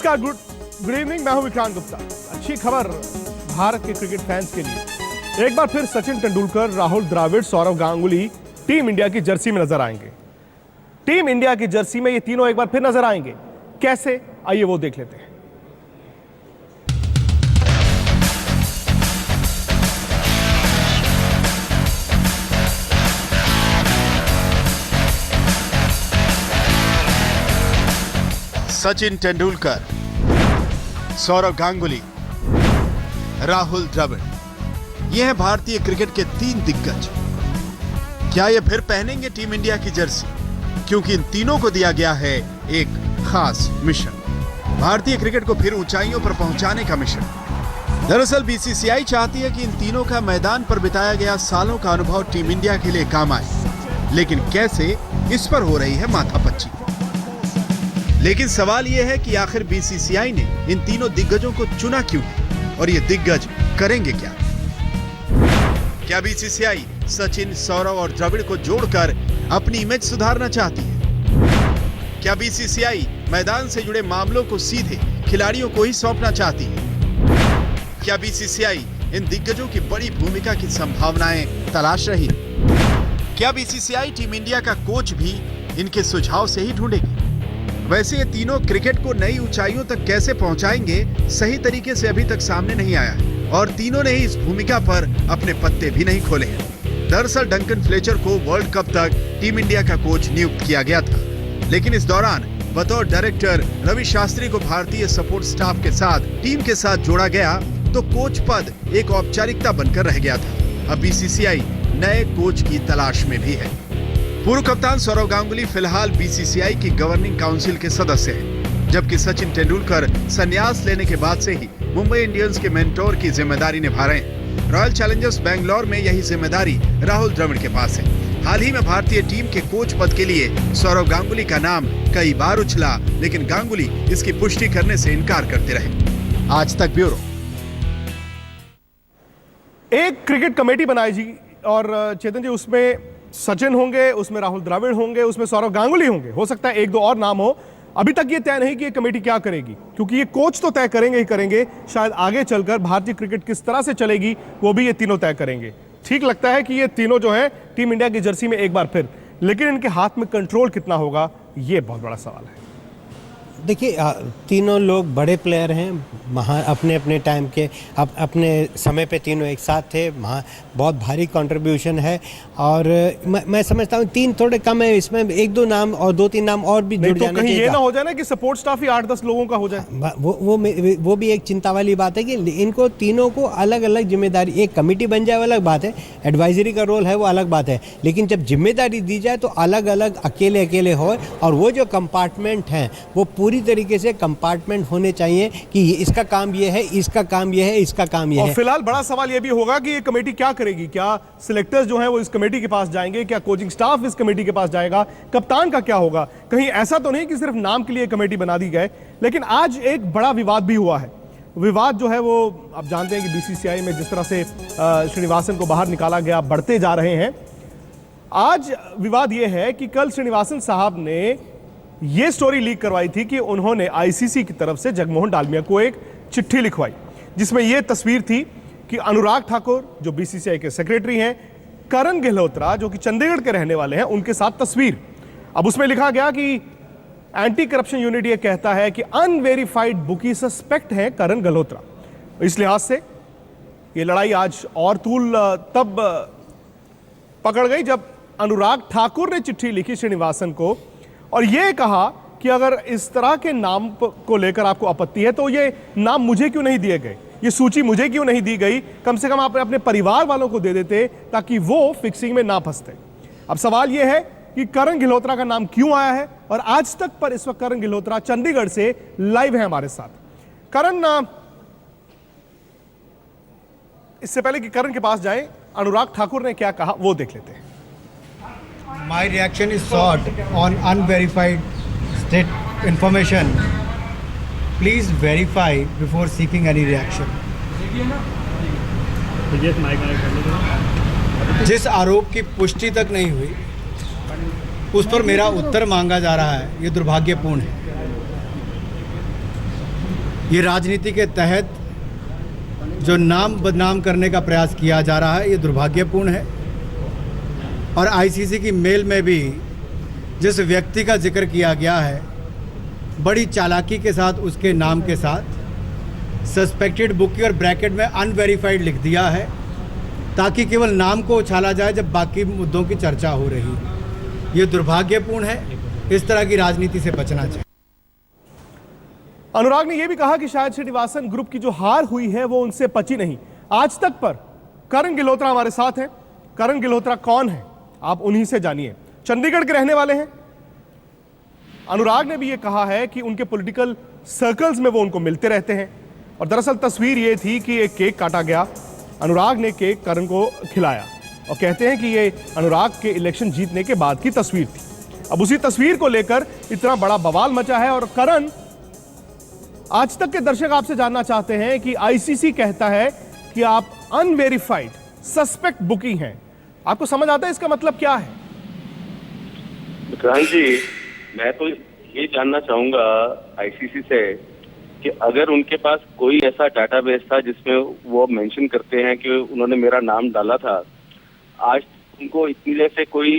नमस्कार, good evening. मैं हूं विक्रांत गुप्ता। अच्छी खबर भारत के क्रिकेट फैंस के लिए, एक बार फिर सचिन तेंदुलकर, राहुल द्रविड़, सौरव गांगुली टीम इंडिया की जर्सी में नजर आएंगे। टीम इंडिया की जर्सी में ये तीनों एक बार फिर नजर आएंगे। कैसे, आइए वो देख लेते हैं। सचिन तेंदुलकर, सौरव गांगुली, राहुल द्रविड़, ये हैं भारतीय क्रिकेट के तीन दिग्गज। क्या ये फिर पहनेंगे टीम इंडिया की जर्सी? क्योंकि इन तीनों को दिया गया है एक खास मिशन, भारतीय क्रिकेट को फिर ऊंचाइयों पर पहुंचाने का मिशन। दरअसल बीसीसीआई चाहती है कि इन तीनों का मैदान पर बिताया गया सालों का अनुभव टीम इंडिया के लिए काम आए, लेकिन कैसे, इस पर हो रही है माथापच्ची। लेकिन सवाल यह है कि आखिर बीसीसीआई ने इन तीनों दिग्गजों को चुना क्यों और ये दिग्गज करेंगे क्या? क्या बीसीसीआई सचिन, सौरव और द्रविड़ को जोड़कर अपनी इमेज सुधारना चाहती है? क्या बीसीसीआई मैदान से जुड़े मामलों को सीधे खिलाड़ियों को ही सौंपना चाहती है? क्या बीसीसीआई इन दिग्गजों की बड़ी भूमिका की संभावनाएं तलाश रही है? क्या बीसीसीआई टीम इंडिया का कोच भी इनके सुझाव से ही ढूंढेगी? वैसे ये तीनों क्रिकेट को नई ऊंचाइयों तक कैसे पहुंचाएंगे, सही तरीके से अभी तक सामने नहीं आया है और तीनों ने ही इस भूमिका पर अपने पत्ते भी नहीं खोले हैं। दरअसल डंकन फ्लेचर को वर्ल्ड कप तक टीम इंडिया का कोच नियुक्त किया गया था, लेकिन इस दौरान बतौर डायरेक्टर रवि शास्त्री को भारतीय सपोर्ट स्टाफ के साथ टीम के साथ जोड़ा गया तो कोच पद एक औपचारिकता बनकर रह गया था। अब बीसीसीआई नए कोच की तलाश में भी है। पूर्व कप्तान सौरव गांगुली फिलहाल बीसीसीआई की गवर्निंग काउंसिल के सदस्य हैं, जबकि सचिन तेंदुलकर संन्यास लेने के बाद से ही मुंबई इंडियंस के मेंटोर की जिम्मेदारी निभा रहे हैं। रॉयल चैलेंजर्स बेंगलोर में यही जिम्मेदारी राहुल द्रविड़ के पास है। हाल ही में भारतीय टीम के कोच पद के लिए सौरव गांगुली का नाम कई बार उछला, लेकिन गांगुली इसकी पुष्टि करने से इनकार करते रहे। आज तक ब्यूरो। एक क्रिकेट कमेटी बनाई जी और चेतन जी, उसमें सचिन होंगे, उसमें राहुल द्रविड़ होंगे, उसमें सौरव गांगुली होंगे, हो सकता है एक दो और नाम हो। अभी तक ये तय नहीं कि ये कमेटी क्या करेगी, क्योंकि ये कोच तो तय करेंगे ही करेंगे, शायद आगे चलकर भारतीय क्रिकेट किस तरह से चलेगी वो भी ये तीनों तय करेंगे। ठीक लगता है कि ये तीनों जो है टीम इंडिया की जर्सी में एक बार फिर, लेकिन इनके हाथ में कंट्रोल कितना होगा, ये बहुत बड़ा सवाल है। देखिए, तीनों लोग बड़े प्लेयर हैं, अपने अपने टाइम के, अपने समय पे तीनों एक साथ थे। बहुत भारी कंट्रीब्यूशन है और मैं समझता हूँ तीन थोड़े कम है, इसमें एक दो नाम और दो तीन नाम और भी जुड़ जाने चाहिए। ये ना हो जाए ना कि सपोर्ट स्टाफ ही 8-10 लोगों का हो जाए। वो भी एक चिंता वाली बात है कि इनको तीनों को अलग अलग जिम्मेदारी, एक कमेटी बन जाए वो अलग बात है, एडवाइजरी का रोल है वो अलग बात है, लेकिन जब जिम्मेदारी दी जाए तो अलग अलग अकेले अकेले हो, और वो जो कंपार्टमेंट हैं वो पूरी तरीके से कंपार्टमेंट होने चाहिए कि इसका काम ये है, इसका काम ये है, इसका काम ये है। फिलहाल बड़ा सवाल ये भी होगा कि ये कमेटी क्या करेगी। क्या सिलेक्टर्स जो हैं वो इस कमेटी के पास जाएंगे? क्या कोचिंग स्टाफ इस कमेटी के पास जाएगा? कप्तान का क्या होगा? कहीं ऐसा तो नहीं कि सिर्फ नाम के लिए कमेटी बना दी गए। लेकिन आज एक बड़ा विवाद भी हुआ है। विवाद जो है वो आप जानते हैं कि बीसीसीआई में जिस तरह से श्रीनिवासन को बाहर निकाला गया, बढ़ते जा रहे हैं। आज विवाद ये है कि कल श्रीनिवासन साहब ने ये स्टोरी लीक करवाई थी कि उन्होंने आईसीसी की तरफ से जगमोहन डालमिया को एक चिट्ठी लिखवाई, जिसमें यह तस्वीर थी कि अनुराग ठाकुर जो बीसीसीआई के सेक्रेटरी हैं, करण गहलोत्रा जो कि चंडीगढ़ के रहने वाले हैं, उनके साथ तस्वीर। अब उसमें लिखा गया कि एंटी करप्शन यूनिट यह कहता है कि अनवेरिफाइड बुकी सस्पेक्ट है करण गहलोत्रा। इस लिहाज से यह लड़ाई आज और तूल तब पकड़ गई जब अनुराग ठाकुर ने चिट्ठी लिखी श्रीनिवासन को और यह कहा कि अगर इस तरह के नाम को लेकर आपको आपत्ति है तो ये नाम मुझे क्यों नहीं दिए गए, ये सूची मुझे क्यों नहीं दी गई, कम से कम आप अपने परिवार वालों को दे देते ताकि वो फिक्सिंग में ना फंसते। अब सवाल यह है कि करण गहलोत्रा का नाम क्यों आया है, और आज तक पर इस वक्त करण गहलोत्रा चंडीगढ़ से लाइव है हमारे साथ। करण, इससे पहले कि करण के पास जाए, अनुराग ठाकुर ने क्या कहा वो देख लेते हैं। My reaction is sought on unverified state information. Please verify before seeking any reaction. जिस आरोप की पुष्टि तक नहीं हुई उस पर मेरा उत्तर मांगा जा रहा है, ये दुर्भाग्यपूर्ण है। ये राजनीति के तहत जो नाम बदनाम करने का प्रयास किया जा रहा है, ये दुर्भाग्यपूर्ण है। और आईसीसी की मेल में भी जिस व्यक्ति का जिक्र किया गया है, बड़ी चालाकी के साथ उसके नाम के साथ सस्पेक्टेड बुकी और ब्रैकेट में अनवेरीफाइड लिख दिया है, ताकि केवल नाम को उछाला जाए जब बाकी मुद्दों की चर्चा हो रही है। ये दुर्भाग्यपूर्ण है, इस तरह की राजनीति से बचना चाहिए। अनुराग ने यह भी कहा कि शायद श्रीनिवासन ग्रुप की जो हार हुई है वो उनसे पची नहीं आज तक पर। करण गिल्होत्रा हमारे साथ हैं। करण गिल्होत्रा कौन है, आप उन्हीं से जानिए। चंडीगढ़ के रहने वाले हैं। अनुराग ने भी ये कहा है कि उनके पॉलिटिकल सर्कल्स में वो उनको मिलते रहते हैं। और दरअसल तस्वीर ये थी कि एक केक काटा गया, अनुराग ने केक करण को खिलाया और कहते हैं कि ये अनुराग के इलेक्शन जीतने के बाद की तस्वीर थी। अब उसी तस्वीर को लेकर इतना बड़ा बवाल मचा है। और करण, आज तक के दर्शक आपसे जानना चाहते हैं कि आईसीसी कहता है कि आप अनवेरिफाइड सस्पेक्ट बुकी हैं। आपको समझ आता है इसका मतलब क्या है? विक्रांत जी, मैं तो ये जानना चाहूंगा आईसीसी से कि अगर उनके पास कोई ऐसा डाटाबेस था जिसमें वो मेंशन करते हैं कि उन्होंने मेरा नाम डाला था, आज उनको इतनी देर से कोई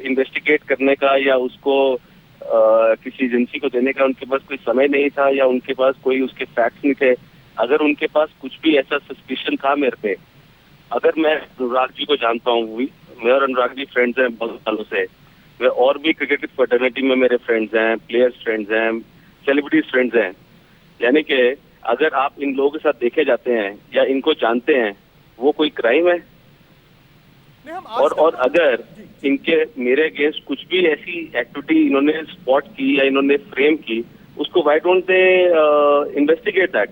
इन्वेस्टिगेट करने का या उसको किसी एजेंसी को देने का उनके पास कोई समय नहीं था, या उनके पास कोई उसके फैक्ट्स नहीं थे। अगर उनके पास कुछ भी ऐसा सस्पिशन था मेरे पे, अगर मैं अनुराग जी को जानता हूँ, मैं और अनुराग जी फ्रेंड्स हैं बहुत सालों से, वे और भी क्रिकेट फर्टर्निटी में मेरे फ्रेंड्स हैं, प्लेयर्स फ्रेंड्स हैं, सेलिब्रिटीज फ्रेंड्स हैं, यानी कि अगर आप इन लोगों के साथ देखे जाते हैं या इनको जानते हैं, वो कोई क्राइम है? और अगर इनके मेरे अगेंस्ट कुछ भी ऐसी एक्टिविटी इन्होंने स्पॉट की या इन्होंने फ्रेम की, उसको why don't they investigate that?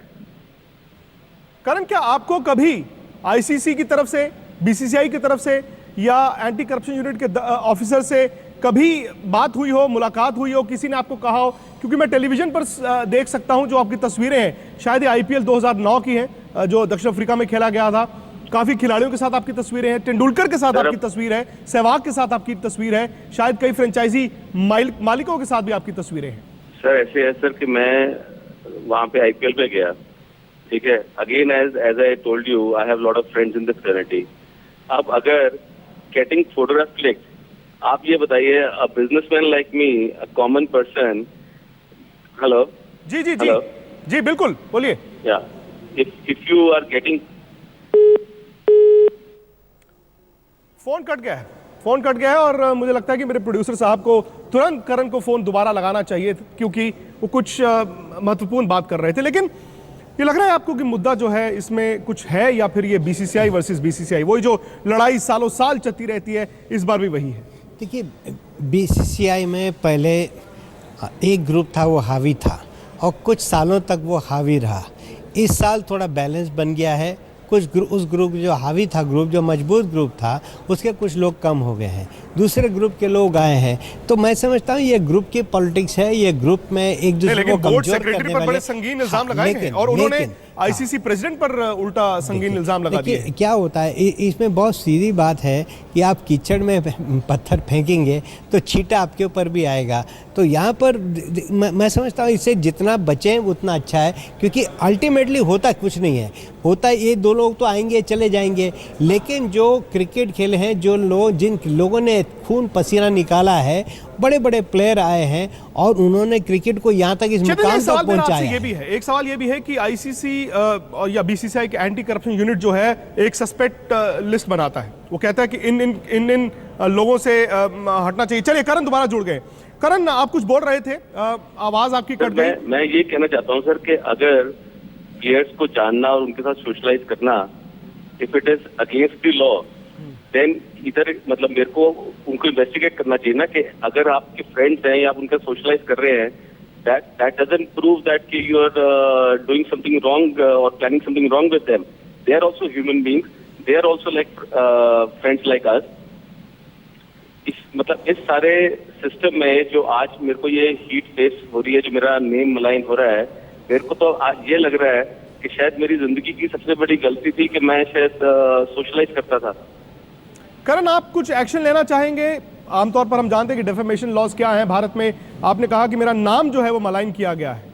Karan, क्या आपको कभी आईसीसी की तरफ से, बीसीसीआई की तरफ से या एंटी करप्शन यूनिट के ऑफिसर से कभी बात हुई हो, मुलाकात हुई हो, किसी ने आपको कहा हो? क्योंकि मैं टेलीविजन पर देख सकता हूं जो आपकी तस्वीरें हैं, शायद ये आईपीएल 2009 की हैं जो दक्षिण अफ्रीका में खेला गया था। काफी खिलाड़ियों के साथ आपकी तस्वीरें हैं, तेंदुलकर के साथ आपकी तस्वीर है, सहवाग के साथ आपकी तस्वीर है, शायद कई फ्रेंचाइजी मालिकों के साथ भी आपकी तस्वीरें हैं। सर ऐसे है सर कि मैं वहां पे आईपीएल पे गया, ठीक है। Again as I told you, I have lot of friends in this community. अब अगर गेटिंग फोटोग्राफ क्लिक, आप ये बताइए, a businessman like me, a common person, hello जी जी जी जी बिल्कुल बोलिए। या if you are getting, phone cut गया है, फोन कट गया है और मुझे लगता है कि मेरे प्रोड्यूसर साहब को तुरंत करण को फोन दोबारा लगाना चाहिए, क्योंकि वो कुछ महत्वपूर्ण बात कर रहे थे। लेकिन ये लग रहा है आपको कि मुद्दा जो है इसमें कुछ है, या फिर ये बीसीसीआई वर्सेस बीसीसीआई, वही जो लड़ाई सालों साल चलती रहती है, इस बार भी वही है? देखिए, बीसीसीआई में पहले एक ग्रुप था, वो हावी था और कुछ सालों तक वो हावी रहा। इस साल थोड़ा बैलेंस बन गया है। कुछ उस ग्रुप जो हावी था, ग्रुप जो मजबूत ग्रुप था, उसके कुछ लोग कम हो गए हैं, दूसरे ग्रुप के लोग आए हैं। तो मैं समझता हूँ ये ग्रुप की पॉलिटिक्स है, ये ग्रुप में एक दूसरे को कमजोर करने वाले। बड़े संगीन इल्जाम लगाए हैं और उन्होंने आईसीसी प्रेसिडेंट पर उल्टा संगीन इल्जाम लगा दिए। क्या होता है इसमें, बहुत सीधी बात है कि आप कीचड़ में पत्थर फेंकेंगे तो छींटा आपके ऊपर भी आएगा। तो यहाँ पर मैं समझता हूँ इससे जितना बचें उतना अच्छा है, क्योंकि अल्टीमेटली होता कुछ नहीं है। होता ये दो लोग तो आएंगे चले जाएंगे, लेकिन जो क्रिकेट खेले हैं, जो लोग, जिन लोगों ने खून पसीना निकाला है, बड़े बड़े प्लेयर आए हैं और उन्होंने क्रिकेट को यहाँ तक इस मुकाम तक पहुँचाया। ये भी है, एक सवाल ये भी है कि आईसीसी या बीसीसीआई के एंटी करप्शन यूनिट जो है एक सस्पेक्ट लिस्ट बनाता है, वो कहता है कि इन लोगों से हटना चाहिए। चलिए करण दोबारा जुड़ गए। करण, आप कुछ बोल रहे थे, आवाज आपकी कट गई। मैं ये कहना चाहता हूँ सर कि अगर प्लेयर्स को जानना और उनके साथ सोशलाइज करना, if it is against the law, then इधर मतलब मेरे को उनको इन्वेस्टिगेट करना चाहिए ना, कि अगर आपके फ्रेंड्स हैं या आप उनका सोशलाइज कर रहे हैं, that doesn't prove that you are doing something wrong or planning something wrong with them. They are also human beings. They are also like friends like us. इस सारे सिस्टम में जो आज मेरे को ये हीट फेस हो रही है, जो मेरा नेम मलाइन हो रहा है, मेरे को तो आज ये लग रहा है कि शायद मेरी जिंदगी की सबसे बड़ी गलती थी कि मैं शायद सोशलाइज करता था। करण, आप कुछ एक्शन लेना चाहेंगे? आमतौर पर हम जानते हैं कि डिफेमेशन लॉज क्या है भारत में। आपने कहा कि मेरा नाम जो है वो मलाइन किया गया है।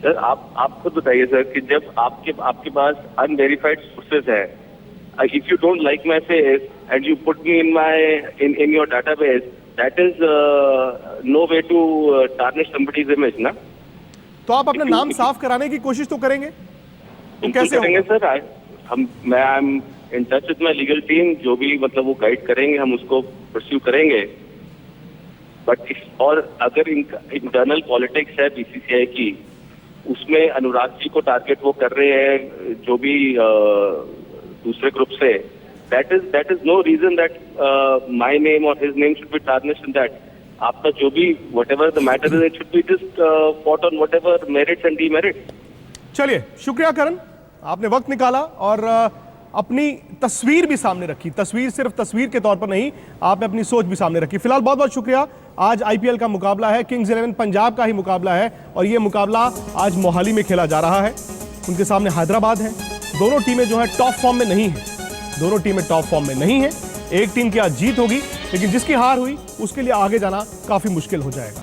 सर आप खुद बताइए सर कि जब आपके पास अनवेरिफाइड सोर्सेज है, if you don't like my face and you put me in your database, that is no way to tarnish somebody's image ना। तो आप अपना नाम साफ कराने की कोशिश तो करेंगे, तो कैसे करेंगे होगा? सर? मैं I am in touch with my legal team, जो भी मतलब वो गाइड करेंगे हम उसको परस्यू करेंगे। बट और अगर इंटरनल पॉलिटिक्स है बीसीसीआई की, उसमें अनुराग जी को टारगेट वो कर रहे हैं जो भी दूसरे ग्रुप से, that is no reason that my name और his name should be tarnished in that. आपका जो भी whatever the matter is, it should be just fought on whatever merits and demerits. चलिए, शुक्रिया करण, आपने वक्त निकाला और अपनी तस्वीर भी सामने रखी। तस्वीर सिर्फ तस्वीर के तौर पर नहीं, आपने अपनी सोच भी सामने रखी। फिलहाल बहुत बहुत शुक्रिया। आज आईपीएल का मुकाबला है, किंग्स 11 पंजाब का ही मुकाबला है और यह मुकाबला आज मोहाली में खेला जा रहा है। उनके सामने हैदराबाद है। दोनों टीमें जो है टॉप फॉर्म में नहीं है, दोनों टीमें टॉप फॉर्म में नहीं है। एक टीम की आज जीत होगी, लेकिन जिसकी हार हुई उसके लिए आगे जाना काफी मुश्किल हो जाएगा।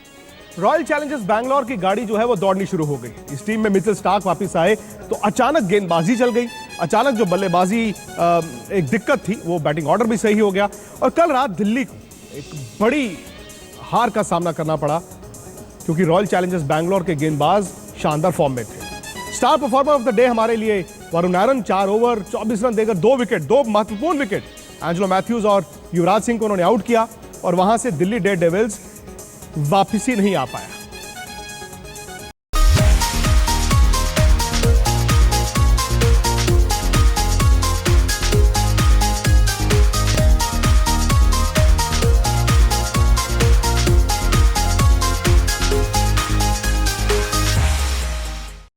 रॉयल चैलेंजर्स बैंगलोर की गाड़ी जो है वो दौड़नी शुरू हो गई। इस टीम में मिचेल स्टार्क वापस आए तो अचानक गेंदबाजी चल गई, अचानक जो बल्लेबाजी एक दिक्कत थी वो बैटिंग ऑर्डर भी सही हो गया और कल रात दिल्ली को एक बड़ी हार का सामना करना पड़ा क्योंकि रॉयल चैलेंजर्स बैंगलोर के गेंदबाज शानदार फॉर्म में थे। Star performer of the day हमारे लिए वरुण आरन, 4 ओवर 24 रन देकर 2 विकेट, 2 महत्वपूर्ण विकेट एंजेलो मैथ्यूज और युवराज सिंह को उन्होंने आउट किया और वहां से दिल्ली डेयरडेविल्स वापसी नहीं आ पाया।